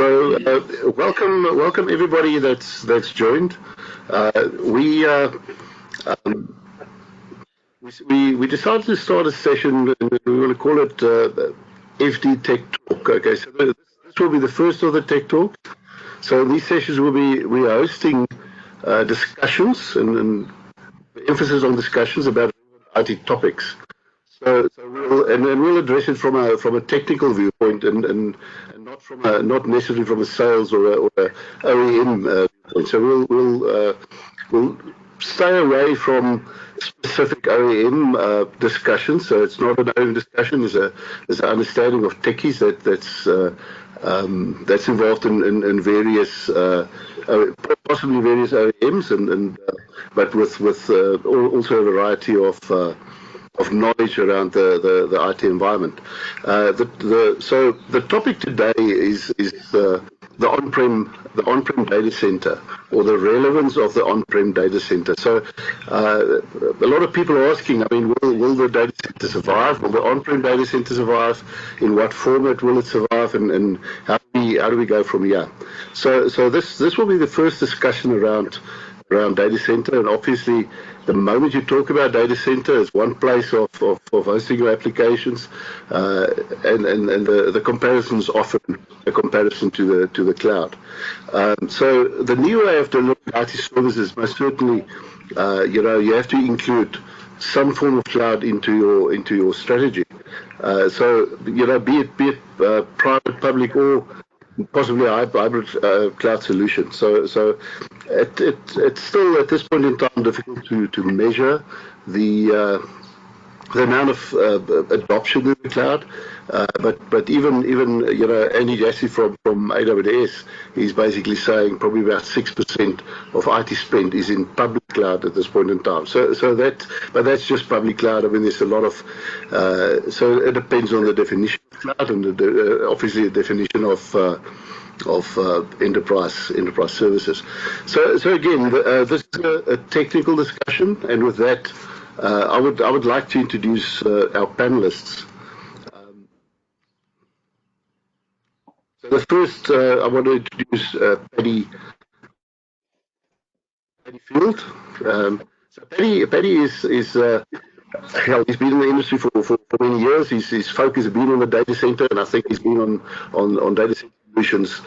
Welcome everybody that's joined. We we decided to start a session, and we want to call it FD Tech Talk. Okay, so this will be the first of the Tech Talk. So in these sessions we are hosting discussions and emphasis on discussions about IT topics. We'll address it from a technical viewpoint and not necessarily from a sales or a OEM viewpoint. So we'll stay away from specific OEM discussions. So it's not an OEM discussion. There's an understanding of techies that's involved in various possibly various OEMs but with also a variety of knowledge around the IT environment. So the topic today is the on-prem data center, or the relevance of the on-prem data center. So a lot of people are asking, I mean, will the data center survive? Will the on-prem data center survive? In what format will it survive? And how do we go from here? So this will be the first discussion around data center, and obviously the moment you talk about data center, it's one place of hosting your applications, and the comparison is often a comparison to the cloud. So the new way of delivering IT services most certainly, you have to include some form of cloud into your strategy. So be it private, public, or possibly a hybrid cloud solution. So it's still at this point in time difficult to measure the amount of adoption in the cloud. But even Andy Jassy from AWS, he's basically saying probably about 6% of IT spend is in public cloud at this point in time. But that's just public cloud. I mean, there's a lot of so it depends on the definition of cloud and obviously the definition of enterprise services. So again, this is a technical discussion, and with that, I would like to introduce our panelists. So the first, I want to introduce Paddy Field. So Paddy is he's been in the industry for many years. His focus has been on the data center, and I think he's been on data center solutions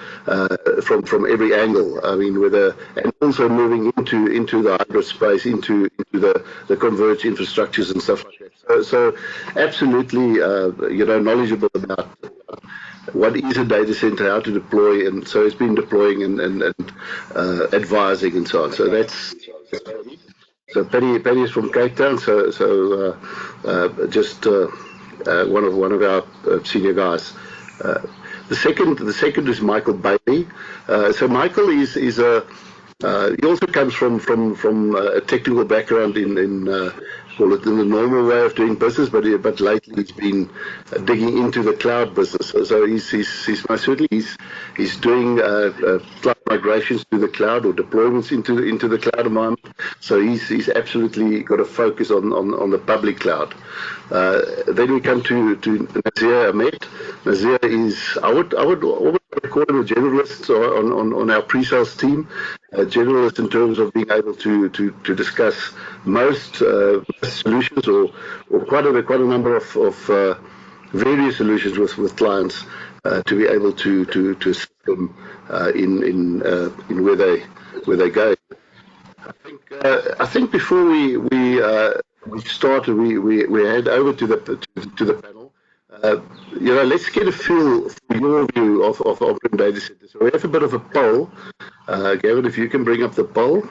from every angle. I mean, and also moving into the hybrid space, into the converged infrastructures and stuff like that. So absolutely, knowledgeable about what is a data center, how to deploy, and so he's been deploying and advising and so on. So that's Paddy is from Cape Town, so just one of our senior guys. The second is Michael Bailey. So Michael is he also comes from a technical background in call it in the normal way of doing business, but lately he's been digging into the cloud business. So he's most certainly he's doing cloud migrations to the cloud or deployments into the cloud environment. So he's absolutely got a focus on the public cloud. Then we come to Nazir Ahmed. Nazir is I would almost call him a generalist on our pre-sales team. A generalist in terms of being able to discuss most solutions or quite a number of various solutions with clients to be able to assist them in where they go. I think before we started, we head over to the panel. Let's get a feel for your view of on-prem data centers. So we have a bit of a poll. Gavin, if you can bring up the poll.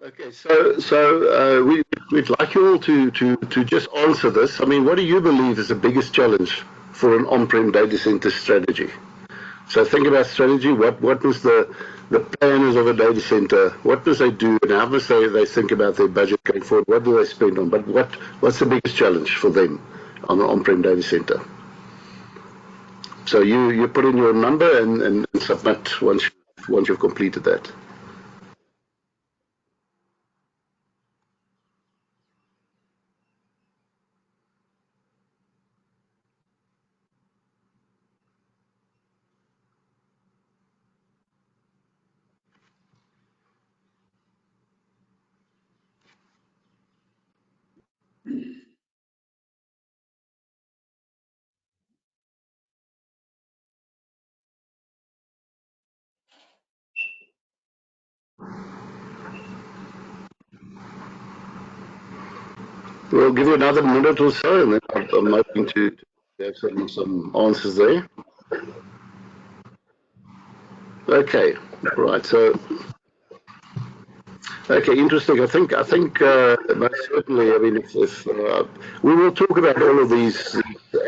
Okay, so we'd like you all to just answer this. I mean, what do you believe is the biggest challenge for an on-prem data center strategy? So think about strategy. What was the planners of a data center? What must they do, and how must they think about their budget going forward? What do they spend on? But what's the biggest challenge for them on an on-prem data center? So you put in your number and submit once you've completed that. We'll give you another minute or so, and then I'm hoping to have some answers there. Okay, right. So, okay, interesting. I think most certainly. I mean, if we will talk about all of these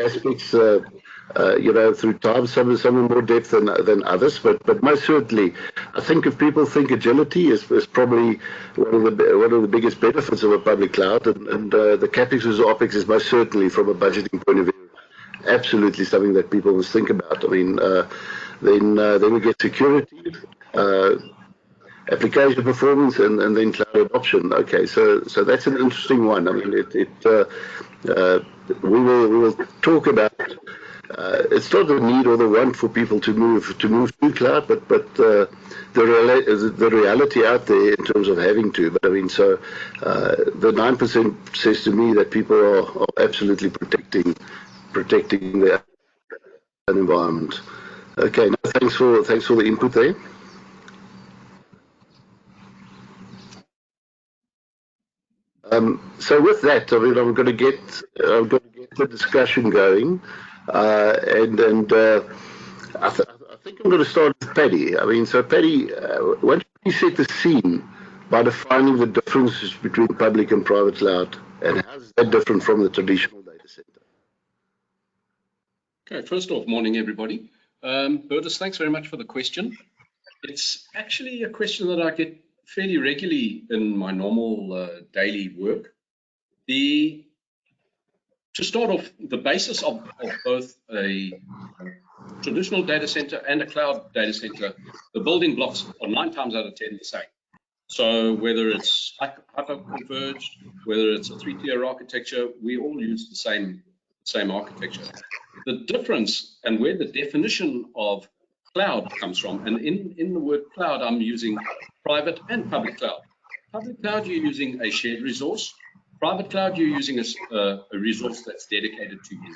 aspects, through time. Some in more depth than others, but most certainly, I think if people think agility is probably one of the biggest benefits of a public cloud, and the capex versus opex is most certainly from a budgeting point of view absolutely something that people must think about. I mean, then we get security. Uh, Application performance and then cloud adoption. Okay, so that's an interesting one. I mean, uh, we will talk about. It's not the need or the want for people to move to cloud, but the reality out there in terms of having to. But I mean, so the 9% says to me that people are absolutely protecting their environment. Okay, no, thanks for the input there. So with that, I mean, I'm going to get the discussion going, and I think I'm going to start with Paddy. I mean, so Paddy, why don't you set the scene by defining the differences between public and private cloud, and how is that different from the traditional data center? Okay, first off, morning everybody. Bertus, thanks very much for the question. It's actually a question that I get fairly regularly in my normal daily work. To start off, the basis of both a traditional data center and a cloud data center, the building blocks are 9 times out of 10 the same. So whether it's hyper-converged, whether it's a 3-tier architecture, we all use the same architecture. The difference and where the definition of cloud comes from, and in the word cloud, I'm using private and public cloud. Public cloud, you're using a shared resource. Private cloud, you're using a resource that's dedicated to you.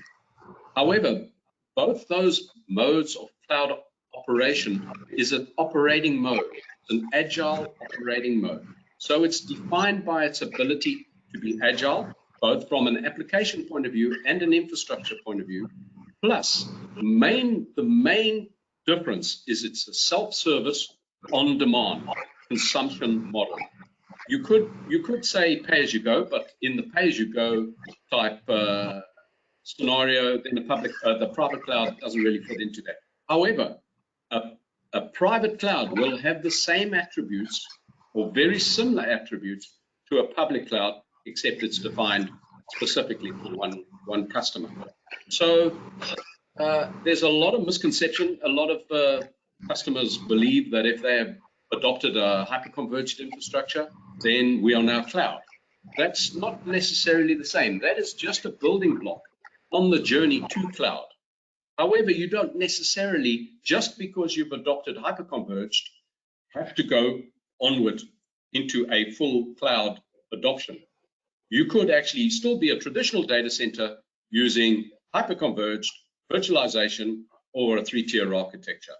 However, both those modes of cloud operation is an operating mode, an agile operating mode. So it's defined by its ability to be agile, both from an application point of view and an infrastructure point of view. Plus, the main difference is it's a self-service, on-demand consumption model. You could say pay-as-you-go, but in the pay-as-you-go type scenario, then the private cloud doesn't really fit into that. However, a private cloud will have the same attributes or very similar attributes to a public cloud, except it's defined specifically for one customer. So there's a lot of misconception. A lot of customers believe that if they have adopted a hyper-converged infrastructure, then we are now cloud. That's not necessarily the same. That is just a building block on the journey to cloud. However, you don't necessarily, just because you've adopted hyper-converged, have to go onward into a full cloud adoption. You could actually still be a traditional data center using hyper-converged virtualization or a 3-tier architecture.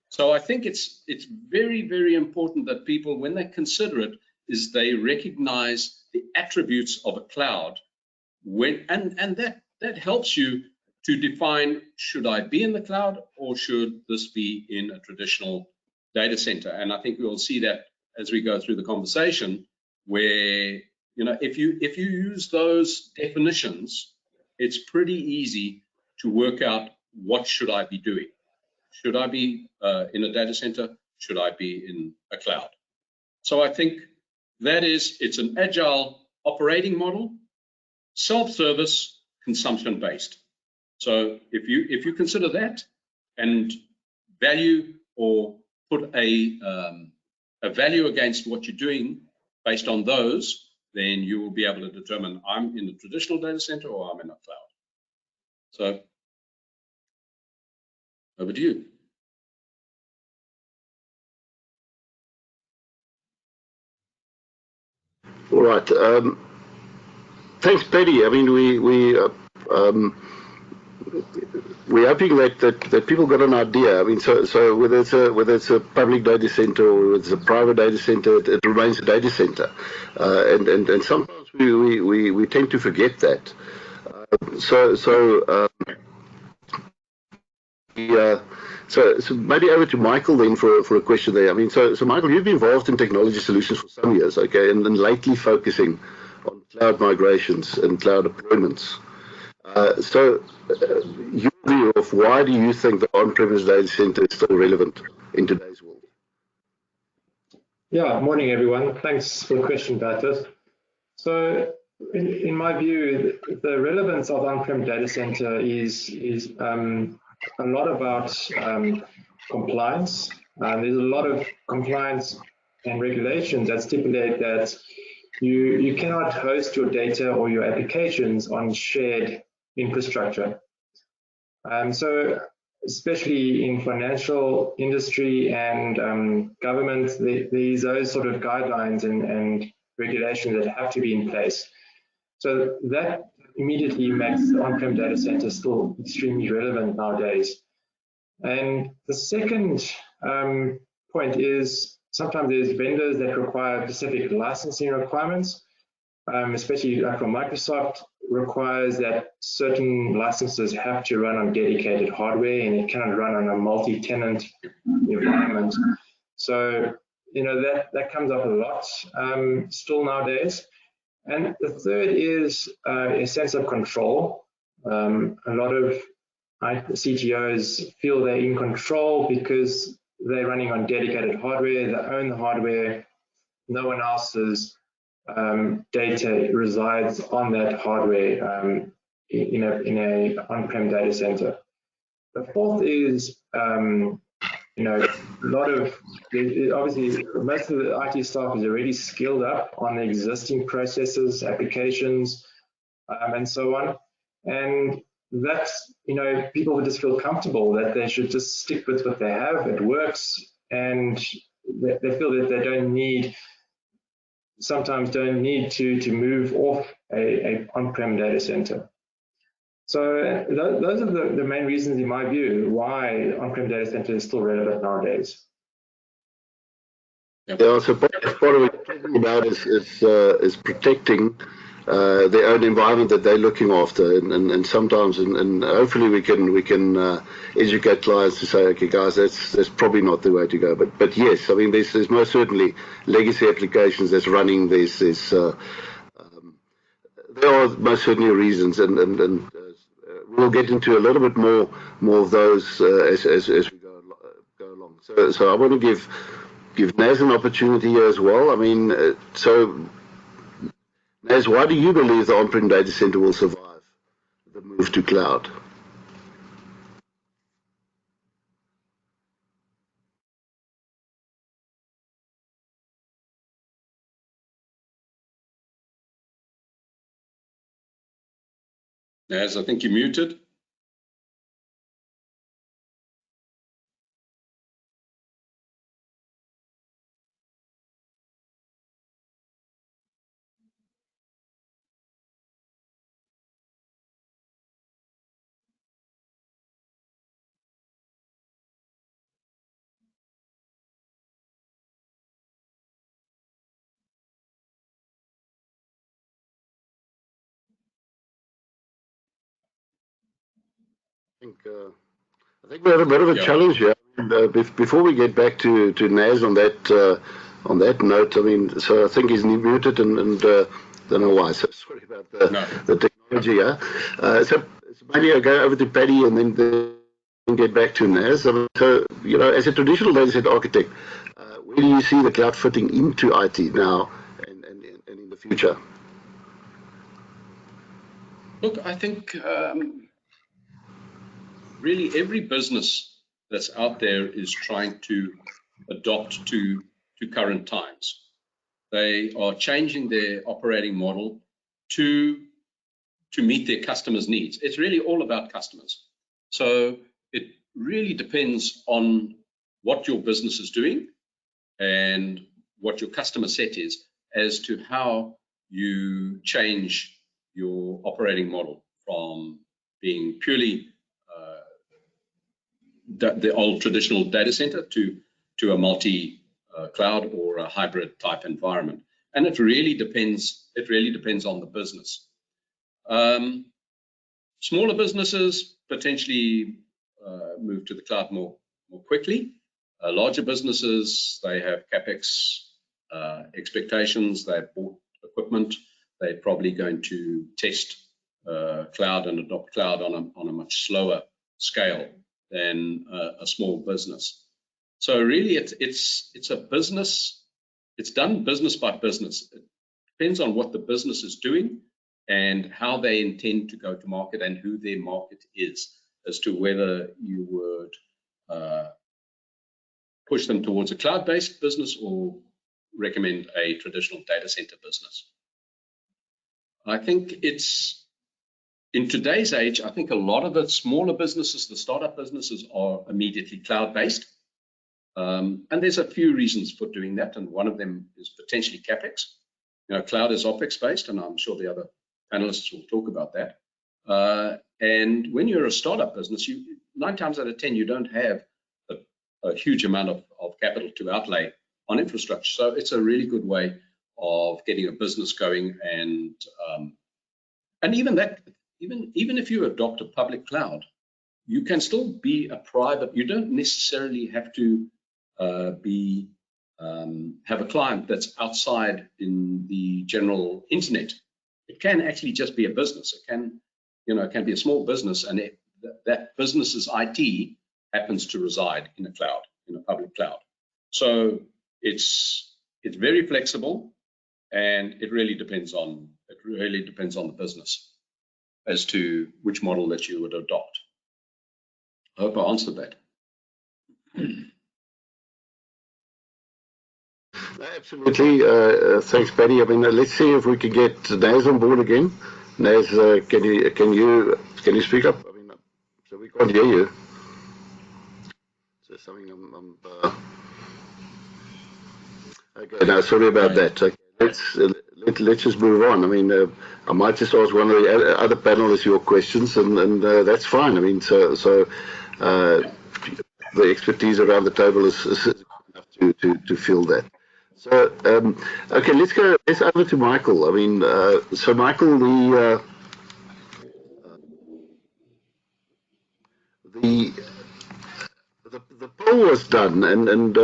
So I think it's very, very important that people, when they consider it, is they recognize the attributes of a cloud, and that helps you to define, should I be in the cloud or should this be in a traditional data center? And I think we will see that as we go through the conversation, where if you use those definitions, it's pretty easy to work out what should I be doing. Should I be in a data center? Should I be in a cloud? So I think it's an agile operating model, self-service, consumption-based. So if you consider that and value or put a value against what you're doing based on those, then you will be able to determine I'm in the traditional data center or I'm in a cloud. So over to you. All right. Thanks, Paddy. I mean, we're hoping that people got an idea. I mean, so whether it's a public data center or it's a private data center, it remains a data center, and sometimes we tend to forget that. So maybe over to Michael then for a question there. I mean, so Michael, you've been involved in technology solutions for some years, okay, and lately focusing on cloud migrations and cloud deployments. Your view of why do you think the on-premise data center is still relevant in today's world? Yeah, morning everyone. Thanks for the question, Bertus. So, in my view, the relevance of on-prem data center is a lot about compliance. There's a lot of compliance and regulations that stipulate that you cannot host your data or your applications on shared infrastructure. So especially in financial industry and government, there's those sort of guidelines and regulations that have to be in place. So that immediately makes the on-prem data center still extremely relevant nowadays. And the second point is sometimes there's vendors that require specific licensing requirements, especially like from Microsoft, requires that certain licenses have to run on dedicated hardware and it cannot run on a multi-tenant environment. So, you know, that comes up a lot still nowadays. And the third is a sense of control. A lot of CTOs feel they're in control because they're running on dedicated hardware, they own the hardware, no one else's data resides on that hardware in a on-prem data center. The fourth is, you know, a lot of, obviously, most of the IT staff is already skilled up on the existing processes, applications, and so on. And that's, you know, people would just feel comfortable that they should just stick with what they have, it works, and they feel that they don't need, sometimes don't need to move off a on-prem data center. So those are the main reasons, in my view, why on-prem data center is still relevant nowadays. Yeah, so part of what we're talking about is protecting their own environment that they're looking after, and sometimes, and hopefully we can educate clients to say, okay, guys, that's probably not the way to go. But yes, I mean, there's most certainly legacy applications that's running. There are most certainly reasons, and we'll get into a little bit more of those as we go along. So I want to give Naz an opportunity here as well. I mean, so Naz, why do you believe the on-prem data center will survive the move to cloud? Naz, I think you're muted. I think we have a bit of a challenge here. Before we get back to Naz on that note, I mean, so I think he's muted and don't know why. So sorry about the technology. So maybe I'll go over to Paddy and then get back to Naz. So you know, as a traditional data center architect, where do you see the cloud fitting into IT now and in the future? Look, I think really every business that's out there is trying to adopt to current times. They are changing their operating model to meet their customers' needs. It's really all about customers. So it really depends on what your business is doing and what your customer set is as to how you change your operating model from being purely the old traditional data center to a multi-cloud or a hybrid type environment. And it really depends. It really depends on the business. Smaller businesses potentially move to the cloud more quickly. Larger businesses, they have CapEx expectations. They've bought equipment. They're probably going to test cloud and adopt cloud on a much slower scale than a small business. So really, it's a business. It's done business by business. It depends on what the business is doing and how they intend to go to market and who their market is, as to whether you would push them towards a cloud-based business or recommend a traditional data center business. I think it's, in today's age, I think a lot of the smaller businesses, the startup businesses, are immediately cloud-based. And there's a few reasons for doing that, and one of them is potentially CapEx. You know, cloud is OpEx-based, and I'm sure the other panelists will talk about that. And when you're a startup business, 9 times out of 10, you don't have a huge amount of capital to outlay on infrastructure. So it's a really good way of getting a business going. And even that, even if you adopt a public cloud, you can still be a private. You don't necessarily have to have a client that's outside in the general internet. It can actually just be a business. It can, it can be a small business, and that business's IT happens to reside in a cloud, in a public cloud. So it's very flexible, and it really depends on the business as to which model that you would adopt. I hope I answered that. Absolutely. Thanks, Paddy. I mean, let's see if we can get Naz on board again. Naz, can you speak up? I mean, so we can't hear you. So something okay. No, sorry about that. Okay, let's just move on. I mean, I might just ask one of the other panelists your questions, and that's fine. I mean, so the expertise around the table is enough to fill that. So okay, let's over to Michael. I mean, so Michael, the poll was done, and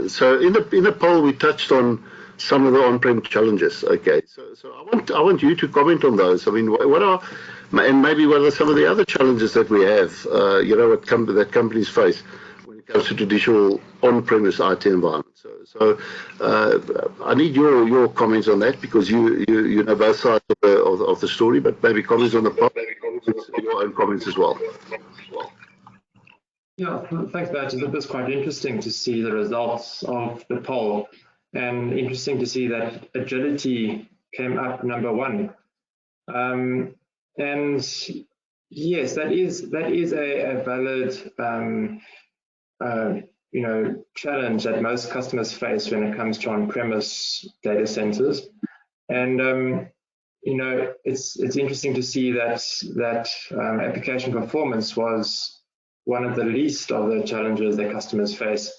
so in the poll we touched on some of the on-prem challenges. Okay, so I want you to comment on those. I mean, what are, and maybe what are some of the other challenges that we have? That companies face when it comes to traditional on-premise IT environments. So I need your comments on that, because you know both sides of the story, but maybe comments on the poll, your own comments as well. Yeah, thanks, Bert. It was quite interesting to see the results of the poll, and interesting to see that agility came up number one. And yes, that is a valid challenge that most customers face when it comes to on-premise data centers. And it's interesting to see that application performance was one of the least of the challenges that customers face.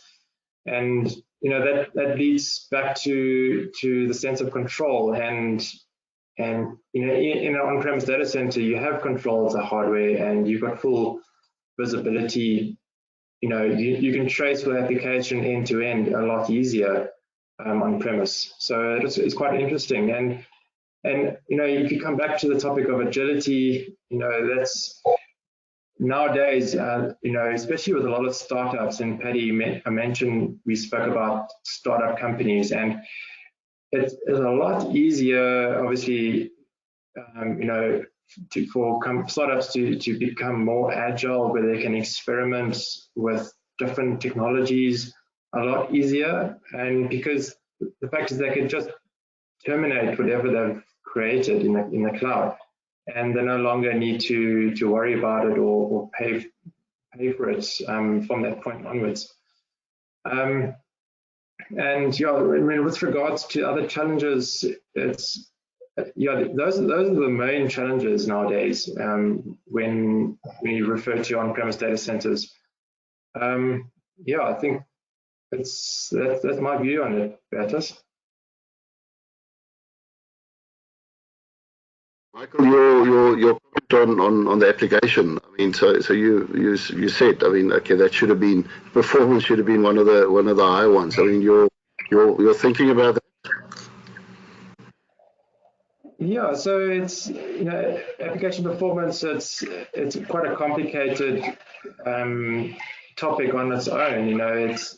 And that leads back to the sense of control, and in an on-premise data center you have control of the hardware, and you've got full visibility. You can trace the application end to end a lot easier on premise. So it's quite interesting. And if you come back to the topic of agility, that's nowadays, especially with a lot of startups, and Paddy mentioned, we spoke about startup companies, and it's a lot easier, obviously, for startups to become more agile, where they can experiment with different technologies a lot easier. And because the fact is they can just terminate whatever they've created in the cloud, and they no longer need to worry about it or pay for it from that point onwards. And yeah, I mean, with regards to other challenges, it's yeah, those are the main challenges nowadays when we refer to on-premise data centers. Yeah, I think that's my view on it, Bertus. Michael, your comment on the application. I mean, so you said, I mean, okay, that should have been, performance should have been one of the high ones. I mean, you're thinking about that. Yeah, so it's, you know, application performance. It's quite a complicated topic on its own. You know, it's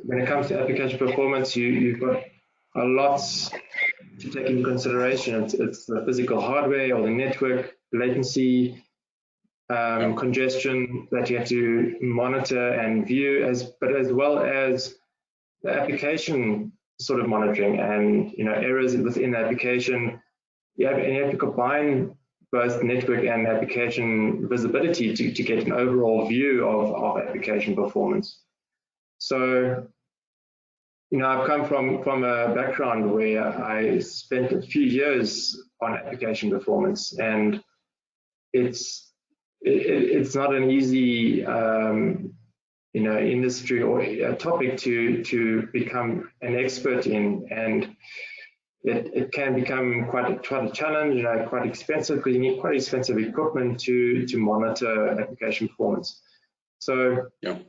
when it comes to application performance, you've got a lot to take into consideration. It's the physical hardware or the network latency, congestion that you have to monitor and view, but as well as the application sort of monitoring and, you know, errors within the application. You have to combine both network and application visibility to get an overall view of application performance. So, you know, I've come from a background where I spent a few years on application performance, and it's not an easy you know, industry or a topic to become an expert in, and it can become quite a challenge, you know, quite expensive, because you need quite expensive equipment to monitor application performance. So yeah,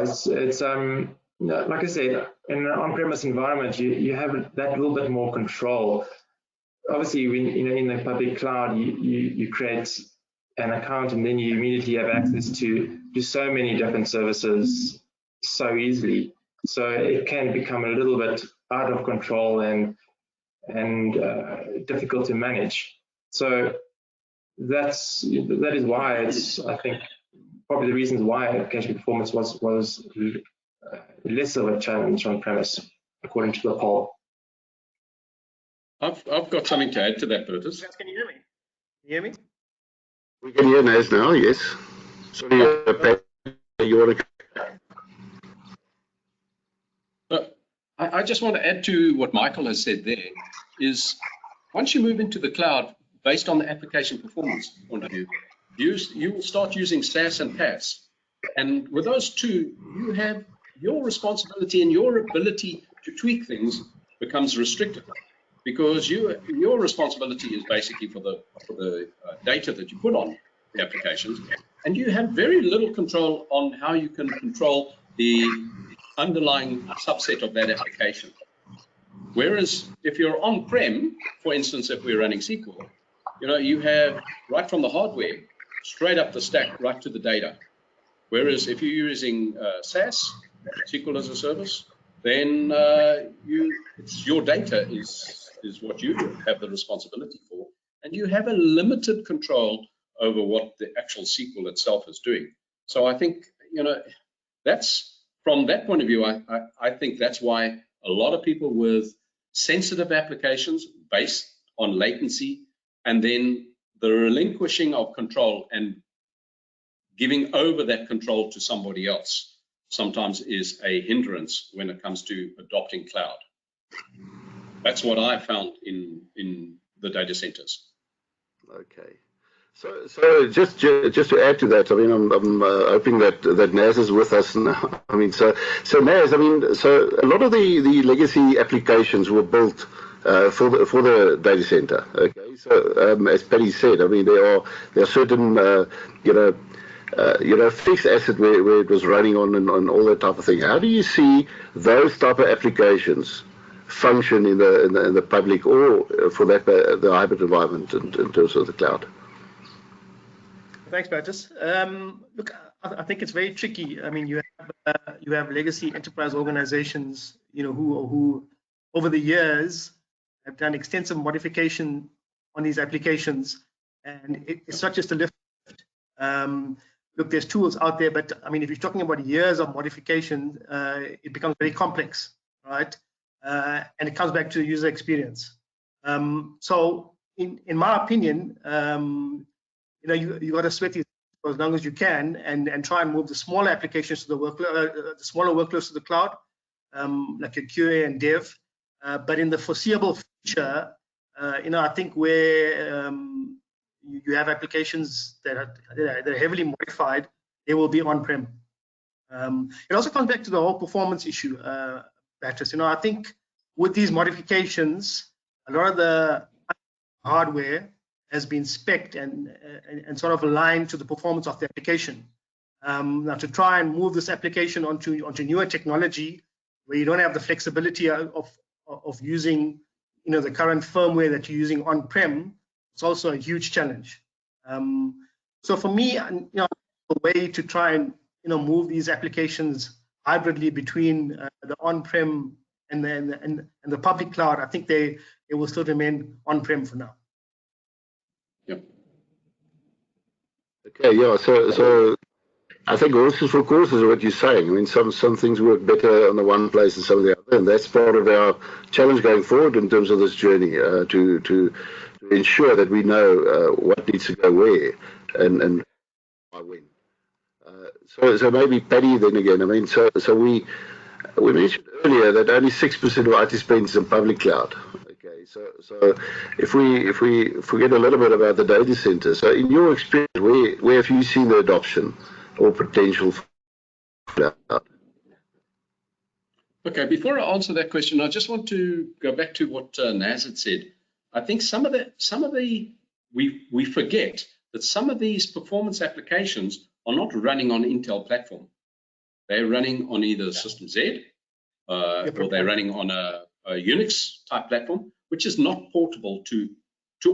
it's like I said, in an on-premise environment, you have that little bit more control. Obviously, when, you know, in the public cloud, you create an account and then you immediately have access to so many different services so easily. So it can become a little bit out of control and difficult to manage. So that is why it's, I think, probably the reasons why application performance was less of a challenge on premise, according to the poll. I've got something to add to that, Bertus. Can you hear me? Can you hear me? We can hear Naz now, yes. Sorry, you want to... I just want to add to what Michael has said there, is once you move into the cloud, based on the application performance point of view, you will start using SaaS and PaaS. And with those two, you have your responsibility and your ability to tweak things becomes restricted, because your responsibility is basically for the data that you put on the applications, and you have very little control on how you can control the underlying subset of that application. Whereas if you're on-prem, for instance, if we're running SQL, you know, you have right from the hardware, straight up the stack, right to the data. Whereas if you're using SaaS, SQL as a service, then it's your data is what you have the responsibility for, and you have a limited control over what the actual SQL itself is doing. So I think, you know, that's, from that point of view, I think that's why a lot of people with sensitive applications based on latency, and then the relinquishing of control and giving over that control to somebody else sometimes is a hindrance when it comes to adopting cloud. That's what I found in the data centers. Okay. So just to add to that, I mean, I'm hoping that Naz is with us now. I mean, so Naz, I mean, so a lot of the legacy applications were built for the data center. Okay, so as Paddy said, I mean, there are certain you know, fixed asset where it was running on and all that type of thing. How do you see those type of applications function in the public, or for that the hybrid environment in terms of the cloud? Thanks, Bertus. Look, I think it's very tricky. I mean, you have legacy enterprise organizations, you know, who over the years have done extensive modification on these applications, and it's not just a lift. Look, there's tools out there, but I mean, if you're talking about years of modification, it becomes very complex, right? And it comes back to user experience. So, in my opinion, you know, you got to sweat these for as long as you can, and try and move the smaller applications to the workload, the smaller workloads to the cloud, like your QA and Dev. But in the foreseeable future, I think where you have applications that are heavily modified, they will be on-prem. It also comes back to the whole performance issue, Patrice. I think with these modifications, a lot of the hardware has been spec'd and sort of aligned to the performance of the application. Now, to try and move this application onto newer technology, where you don't have the flexibility of using, the current firmware that you're using on-prem, it's also a huge challenge. So for me, the way to try and move these applications hybridly between the on-prem and the public cloud, I think they will still remain on-prem for now. Yep. Okay, yeah. So I think horses for courses is what you're saying. I mean, some things work better on the one place than some of the other, and that's part of our challenge going forward in terms of this journey to ensure that we know what needs to go where and by when. So maybe Paddy then again. I mean, so we mentioned earlier that only 6% of IT spend is in public cloud. Okay, so if we forget a little bit about the data center, so in your experience, where have you seen the adoption or potential for cloud? Okay, before I answer that question, I just want to go back to what Naz had said. I think we forget that some of these performance applications are not running on Intel platform. They're running on either System Z or they're running on a Unix type platform, which is not portable to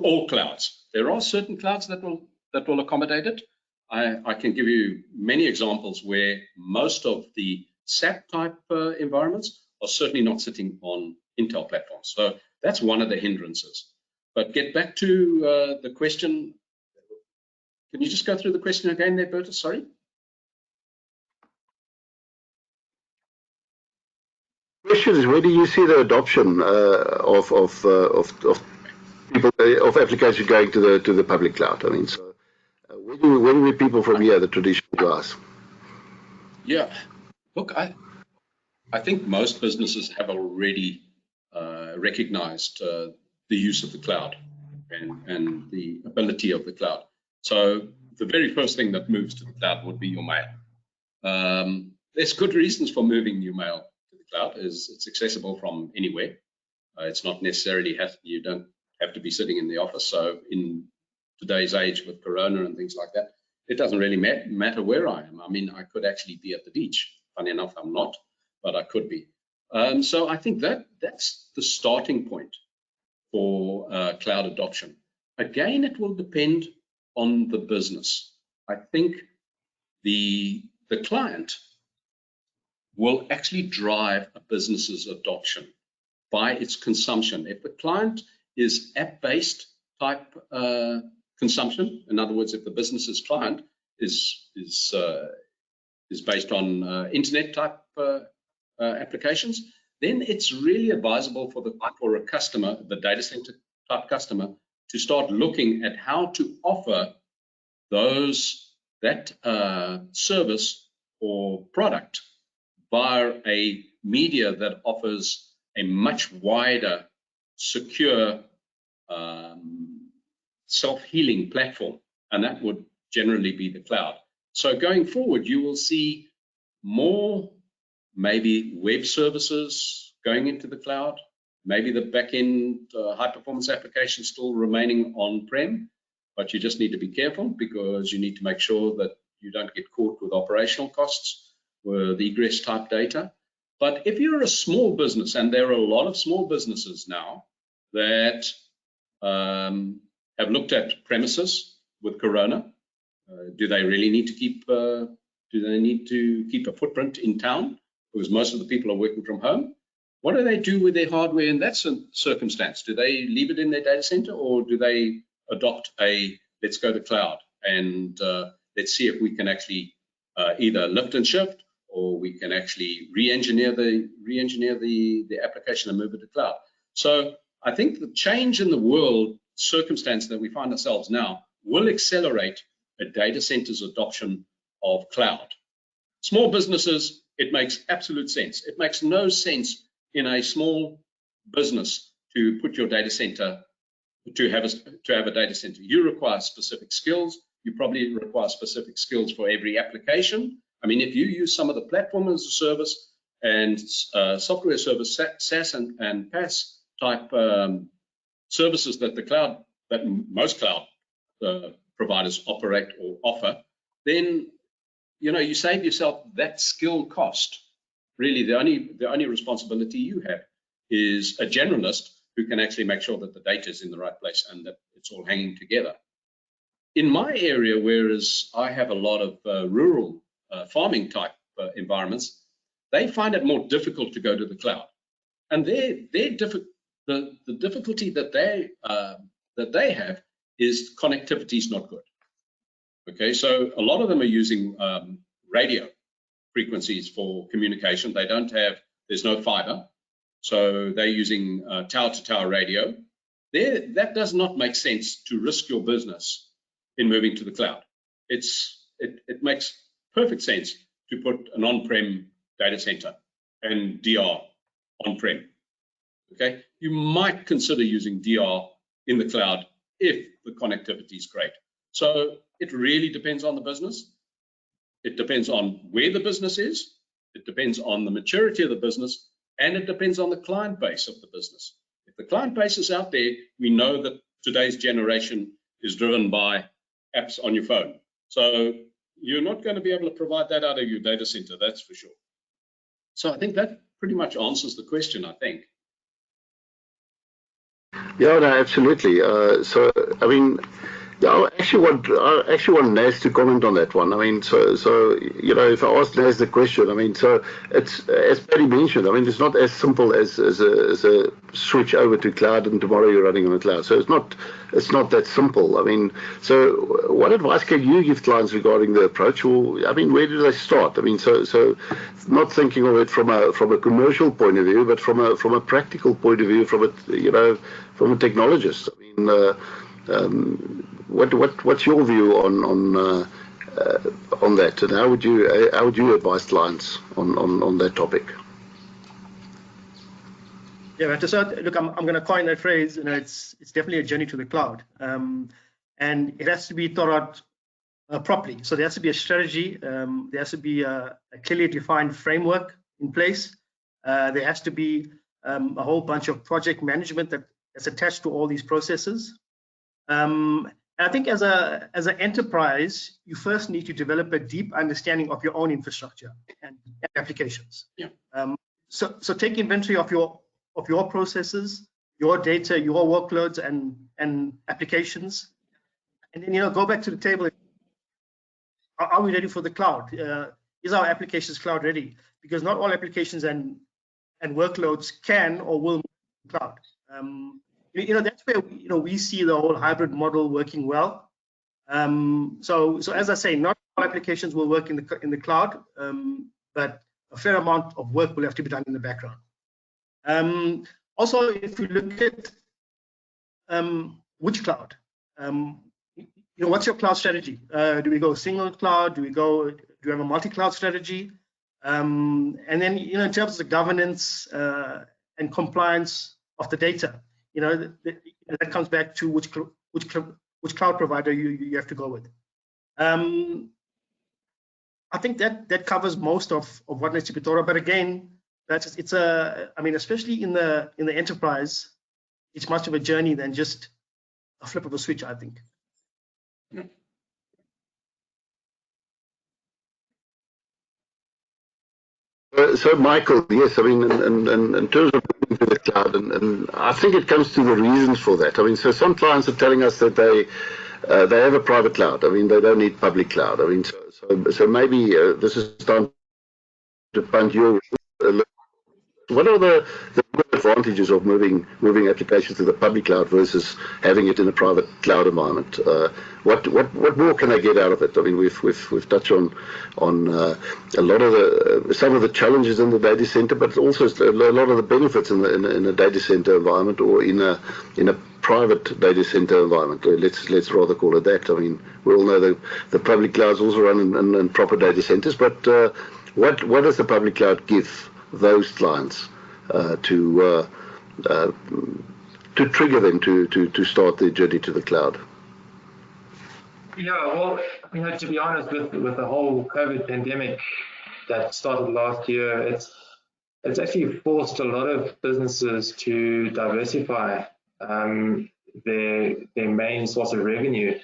all clouds. There are certain clouds that will accommodate it. I can give you many examples where most of the SAP type environments are certainly not sitting on Intel platforms. So that's one of the hindrances. But get back to the question. Can you just go through the question again there, Bertus? Sorry. Question is, where do you see the adoption of people of applications going to the public cloud? I mean, so where do people from here, the traditional guys? Yeah, look, I think most businesses have already recognized the use of the cloud and the ability of the cloud. So the very first thing that moves to the cloud would be your mail. There's good reasons for moving your mail to the cloud. It's accessible from anywhere. It's not necessarily you don't have to be sitting in the office. So in today's age with Corona and things like that, it doesn't really matter where I am. I mean, I could actually be at the beach. Funny enough, I'm not, but I could be. So I think that's the starting point for cloud adoption. Again, it will depend on the business. I think the client will actually drive a business's adoption by its consumption. If the client is app-based type consumption, in other words, if the business's client is based on internet type applications, then it's really advisable for a customer, the data center type customer, to start looking at how to offer that service or product via a media that offers a much wider, secure, self-healing platform, and that would generally be the cloud. So going forward, you will see more maybe web services going into the cloud, maybe the back-end high-performance application still remaining on-prem, but you just need to be careful because you need to make sure that you don't get caught with operational costs with egress type data. But if you're a small business, and there are a lot of small businesses now that have looked at premises with Corona, do they really need to keep a footprint in town because most of the people are working from home? What do they do with their hardware in that circumstance? Do they leave it in their data center, or do they adopt let's go to cloud and let's see if we can actually either lift and shift, or we can actually re-engineer the application and move it to cloud? So I think the change in the world circumstance that we find ourselves now will accelerate a data center's adoption of cloud. Small businesses, it makes absolute sense. It makes no sense in a small business to put your data center to have a data center. You require specific skills. You probably require specific skills for every application. I mean, if you use some of the platform as a service and software service, SaaS and PaaS type services that most cloud providers operate or offer, then you save yourself that skill cost. Really, the only responsibility you have is a generalist who can actually make sure that the data is in the right place and that it's all hanging together. In my area, whereas I have a lot of rural farming type environments, they find it more difficult to go to the cloud, and the difficulty that they have is connectivity is not good. Okay, so a lot of them are using radio frequencies for communication. There's no fiber, so they're using tower-to-tower radio. That does not make sense to risk your business in moving to the cloud. It makes perfect sense to put an on-prem data center and DR on-prem. Okay, you might consider using DR in the cloud if the connectivity is great. So it really depends on the business. It depends on where the business is. It depends on the maturity of the business, and it depends on the client base of the business. If the client base is out there, we know that today's generation is driven by apps on your phone. So you're not going to be able to provide that out of your data center, that's for sure. So I think that pretty much answers the question, I think. Yeah, no, absolutely. So, I mean, I actually want Naz to comment on that one. I mean, so if I ask Naz the question, I mean, so it's as Paddy mentioned. I mean, it's not as simple as a switch over to cloud and tomorrow you're running on the cloud. So it's not that simple. I mean, so what advice can you give clients regarding the approach? Or I mean, where do they start? I mean, so not thinking of it from a commercial point of view, but from a practical point of view, from a technologist. I mean. What's your view on that, and how would you advise clients on that topic? Yeah, so look, I'm going to coin that phrase. It's definitely a journey to the cloud, and it has to be thought out properly. So there has to be a strategy. There has to be a clearly defined framework in place. There has to be a whole bunch of project management that's attached to all these processes. I think as an enterprise, you first need to develop a deep understanding of your own infrastructure and applications. Yeah. So take inventory of your processes, your data, your workloads, and applications, and then go back to the table. Are we ready for the cloud? Is our applications cloud ready? Because not all applications and workloads can or will move to the cloud. That's where we see the whole hybrid model working well. So as I say, not all applications will work in the cloud, but a fair amount of work will have to be done in the background. Also, if you look at which cloud, what's your cloud strategy? Do we go single cloud? Do you have a multi-cloud strategy? And then in terms of the governance and compliance of the data. That comes back to which cloud provider you have to go with. I think that covers most of what needs to be thought of. But again, especially in the enterprise, it's much of a journey than just a flip of a switch, I think. Yeah. So Michael, yes, I mean, in terms of moving to the cloud, and I think it comes to the reasons for that. I mean, so some clients are telling us that they have a private cloud. I mean, they don't need public cloud. I mean, so maybe this is time to punch you. What are the advantages of moving applications to the public cloud versus having it in a private cloud environment? What more can I get out of it? I mean, we've touched on a lot of some of the challenges in the data center, but also a lot of the benefits in a data center environment or in a private data center environment. Let's rather call it that. I mean, we all know the public clouds also run in proper data centers, but what does the public cloud give those clients to trigger them to start their journey to the cloud? Yeah, well, to be honest, with the whole COVID pandemic that started last year, it's actually forced a lot of businesses to diversify their main source of revenue.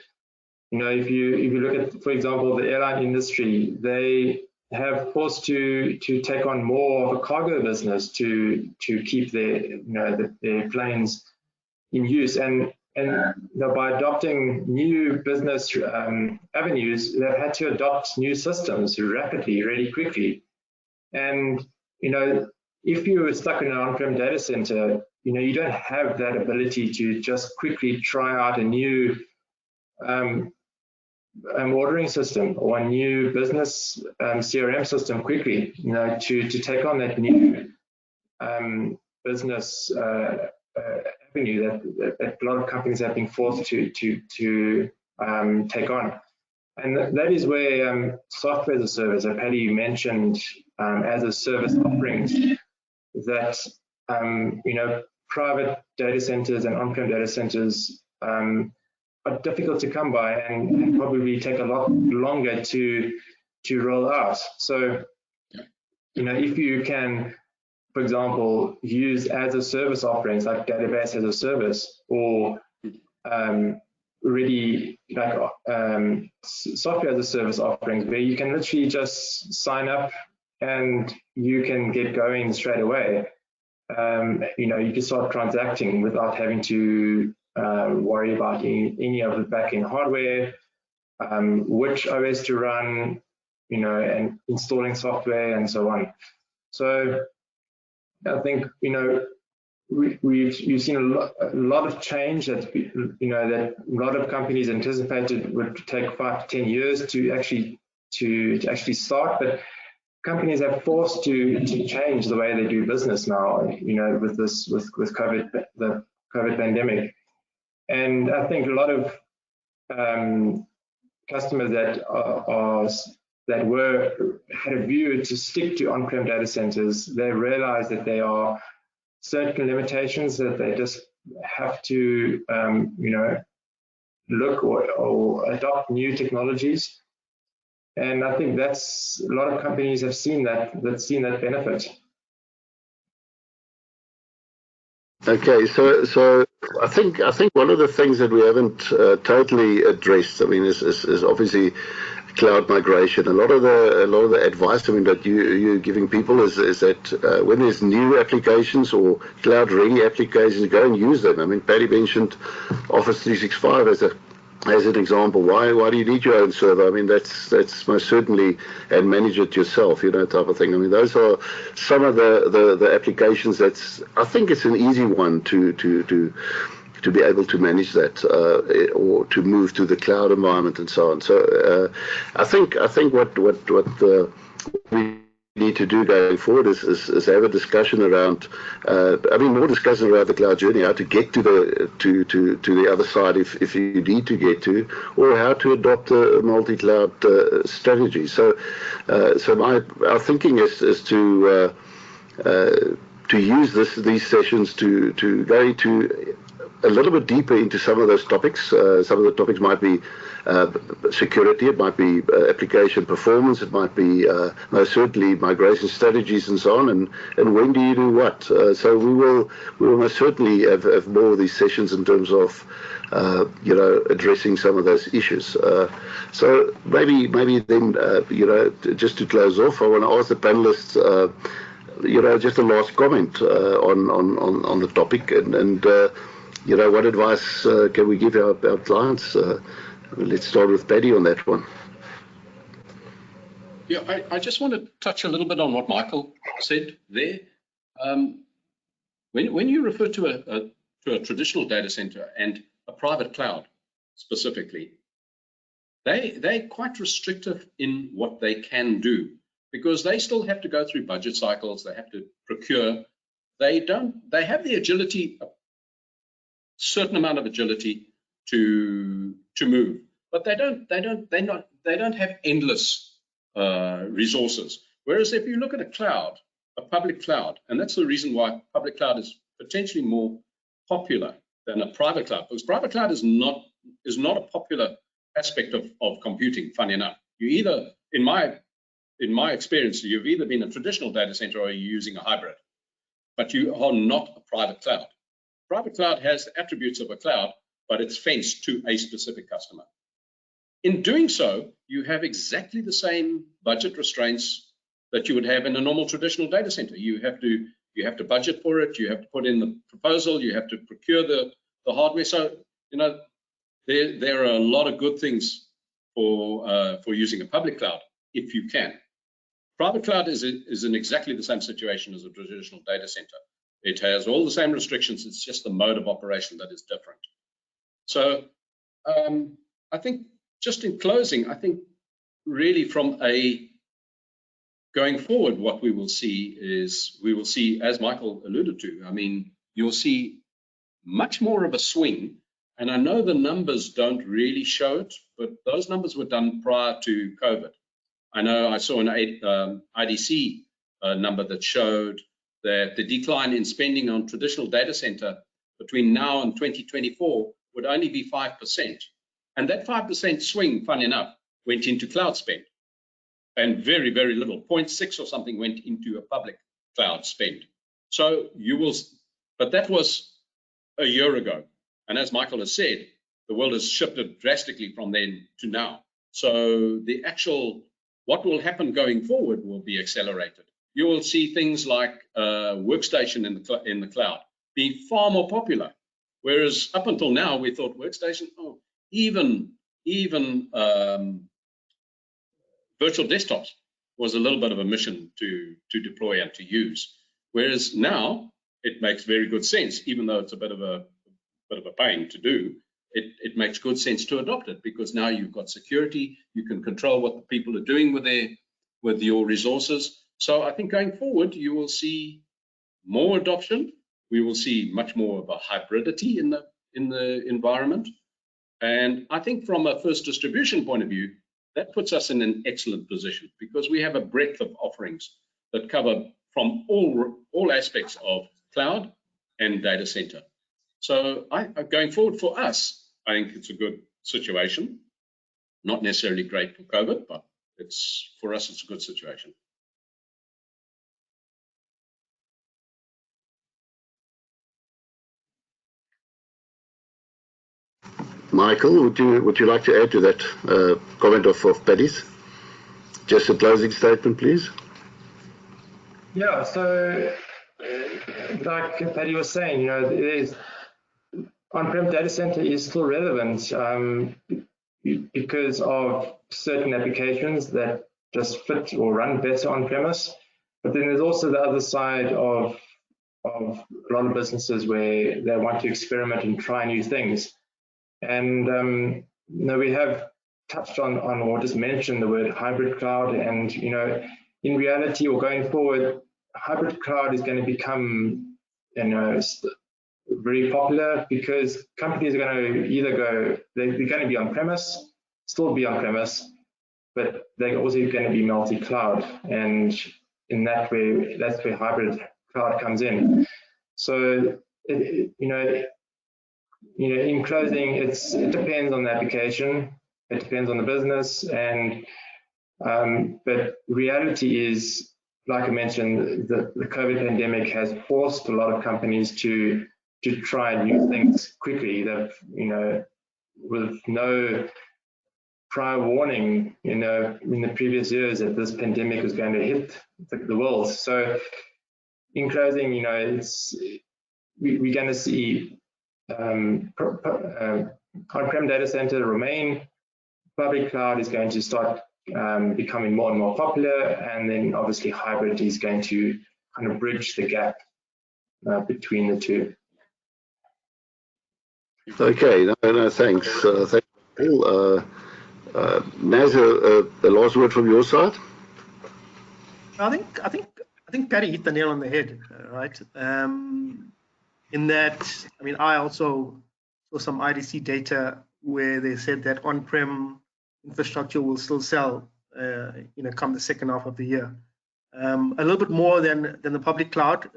If you look at, for example, the airline industry, they have forced to take on more of a cargo business to keep their planes in use, and by adopting new business avenues, they've had to adopt new systems rapidly, really quickly. And if you're stuck in an on-prem data center, you don't have that ability to just quickly try out a new ordering system or a new business CRM system quickly, to take on that new business avenue that a lot of companies have been forced to take on. And that is where software as a service, as Paddy mentioned, as a service offerings that private data centers and on-prem data centers are difficult to come by and probably take a lot longer to roll out. So, if you can, for example, use as a service offerings like database as a service, or really like software as a service offerings, where you can literally just sign up and you can get going straight away. You can start transacting without having to worry about any of the back-end hardware, which OS to run, and installing software and so on. So I think we've seen a lot of change that that a lot of companies anticipated would take 5 to 10 years to actually start, but companies have forced to change the way they do business now, with COVID, the COVID pandemic. And I think a lot of customers that had a view to stick to on-prem data centers, they realize that there are certain limitations that they just have to look or adopt new technologies. And I think that's a lot of companies have seen that benefit. Okay, so I think one of the things that we haven't totally addressed, is obviously cloud migration. A lot of the advice that you're giving people is that when there's new applications or cloud ready applications, go and use them. Paddy mentioned Office 365 as an example. Why do you need your own server? That's most certainly, and manage it yourself, type of thing. Those are some of the applications I think it's an easy one to be able to manage that, or to move to the cloud environment and so on. So I think what we need to do going forward is have a discussion around, more discussion around the cloud journey, how to get to the other side if you need to get to, or how to adopt a multi-cloud strategy. So our thinking is to use these sessions to go into a little bit deeper into some of those topics. Some of the topics might be security, it might be application performance, it might be most certainly migration strategies and so on, and when do you do what. So we will most certainly have more of these sessions in terms of addressing some of those issues. So maybe then just to close off, I want to ask the panelists just a last comment on the topic, and what advice can we give our clients? Let's start with Paddy on that one. Yeah, I just want to touch a little bit on what Michael said there. When you refer to a traditional data center and a private cloud specifically, they're quite restrictive in what they can do, because they still have to go through budget cycles, they have to procure. They have the agility, certain amount of agility to move, but they don't have endless resources. Whereas if you look at a public cloud, and that's the reason why public cloud is potentially more popular than a private cloud, because private cloud is not a popular aspect of computing. Funny enough, you either, in my experience, you've either been a traditional data center or you're using a hybrid, but you are not a private cloud. Private cloud has the attributes of a cloud, but it's fenced to a specific customer. In doing so, you have exactly the same budget restraints that you would have in a normal traditional data center. You have to budget for it. You have to put in the proposal. You have to procure the hardware. So there are a lot of good things for using a public cloud if you can. Private cloud is in exactly the same situation as a traditional data center. It has all the same restrictions. It's just the mode of operation that is different. So I think, just in closing, I think really from going forward, what we will see is, as Michael alluded to, I mean, you'll see much more of a swing. And I know the numbers don't really show it, but those numbers were done prior to COVID. I know I saw an IDC number that showed that the decline in spending on traditional data center between now and 2024 would only be 5%. And that 5% swing, funny enough, went into cloud spend. And very, very little, 0.6 or something, went into a public cloud spend. So but that was a year ago. And as Michael has said, the world has shifted drastically from then to now. So what will happen going forward will be accelerated. You will see things like workstation in the cloud being far more popular. Whereas up until now, we thought workstation, even virtual desktops was a little bit of a mission to deploy and to use. Whereas now it makes very good sense, even though it's a bit of a pain to do. It makes good sense to adopt it, because now you've got security. You can control what the people are doing with your resources. So I think going forward, you will see more adoption. We will see much more of a hybridity in the environment. And I think from a first distribution point of view, that puts us in an excellent position, because we have a breadth of offerings that cover from all aspects of cloud and data center. So going forward for us, I think it's a good situation. Not necessarily great for COVID, but for us, it's a good situation. Michael, would you like to add to that comment of Paddy's? Just a closing statement, please. Yeah, so like Paddy was saying, on-prem data center is still relevant because of certain applications that just fit or run better on-premise. But then there's also the other side of a lot of businesses where they want to experiment and try new things. And we have touched on or just mentioned the word hybrid cloud, and in reality, or going forward, hybrid cloud is going to become very popular, because companies are going to they're going to be on premise, still be on premise, but they're also going to be multi-cloud, and in that way, that's where hybrid cloud comes in. So in closing, it depends on the application, it depends on the business, and but reality is, like I mentioned, the COVID pandemic has forced a lot of companies to try new things quickly. That with no prior warning, in the previous years, that this pandemic was going to hit the world. So, in closing, we're going to see on-prem data center remain. Public cloud is going to start becoming more and more popular, and then obviously hybrid is going to kind of bridge the gap between the two. Okay, no, thanks. Thanks, Paul. Naz, the last word from your side. I think Paddy hit the nail on the head, right? In that, I mean, I also saw some IDC data where they said that on-prem infrastructure will still sell, come the second half of the year, a little bit more than the public cloud.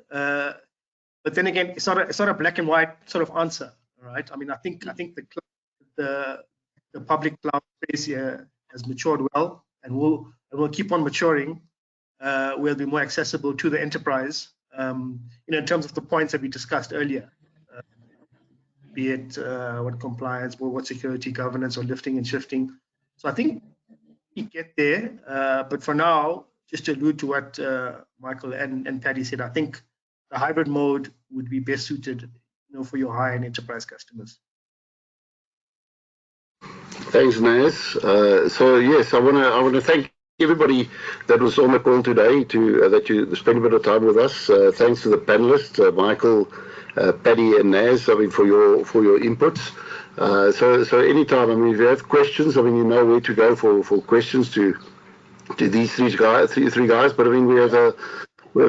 But then again, it's not a black and white sort of answer, all right? I mean, I think the public cloud space here has matured well, and will keep on maturing. Will be more accessible to the enterprise, in terms of the points that we discussed earlier, be it what compliance, what security, governance, or lifting and shifting. So I think we get there, but for now, just to allude to what Michael and Paddy said, I think the hybrid mode would be best suited, for your high-end enterprise customers. Thanks, Naz. So yes, I want to thank everybody that was on the call today that you spent a bit of time with us. Thanks to the panelists, Michael, Paddy, and Naz. I mean, for your inputs. So anytime, I mean, if you have questions, I mean, you know where to go for questions to these three guys. But I mean, we have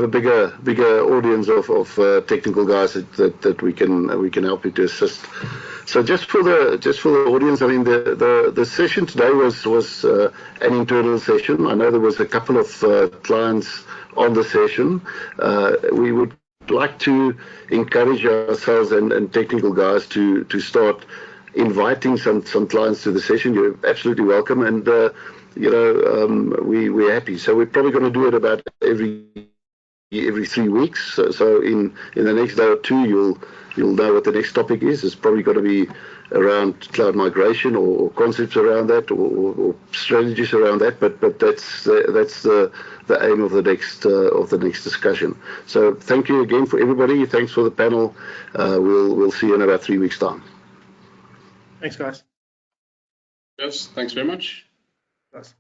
a bigger audience of technical guys that we can help you to assist. So just for the audience, I mean, the session today was an internal session. I know there was a couple of clients on the session. We would like to encourage ourselves and technical guys to start inviting some clients to the session. You're absolutely welcome, and we're happy. So we're probably going to do it about every 3 weeks. So in the next day or two, you'll know what the next topic is. It's probably going to be around cloud migration or concepts around that or strategies around that. But that's the aim of the next discussion. So thank you again for everybody. Thanks for the panel. We'll see you in about 3 weeks' time. Thanks, guys. Yes, thanks very much. Thanks.